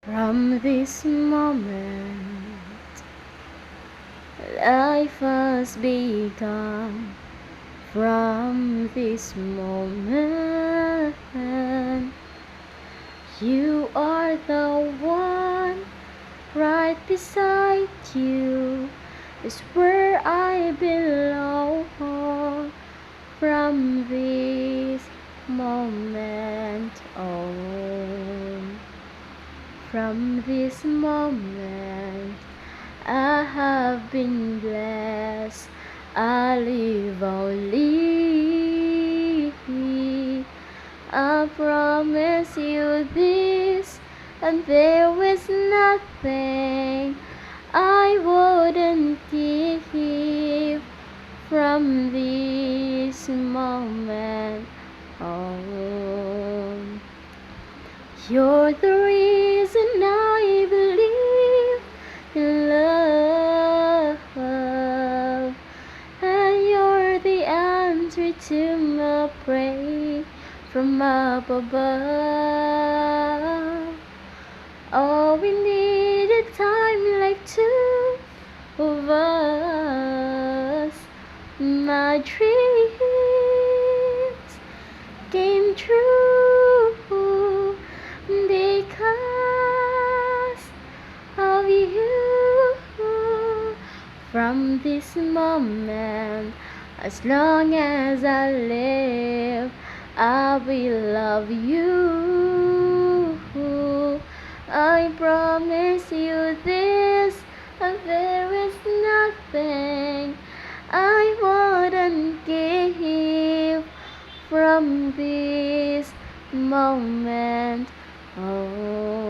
From this moment, life has begun. From this moment, you are the one. Right beside you is where I belong. From this moment on, from this moment, I have been blessed. I live only. I promise you this, and there is nothing I wouldn't give. From this moment on, you're the reason I believe in love, and you're the answer to my prayer from up above. All we need a time like two of us. My dreams came true because of you. From this moment, as long as I live, I will love you. I promise you this, and there is nothing I wouldn't give. From this moment on.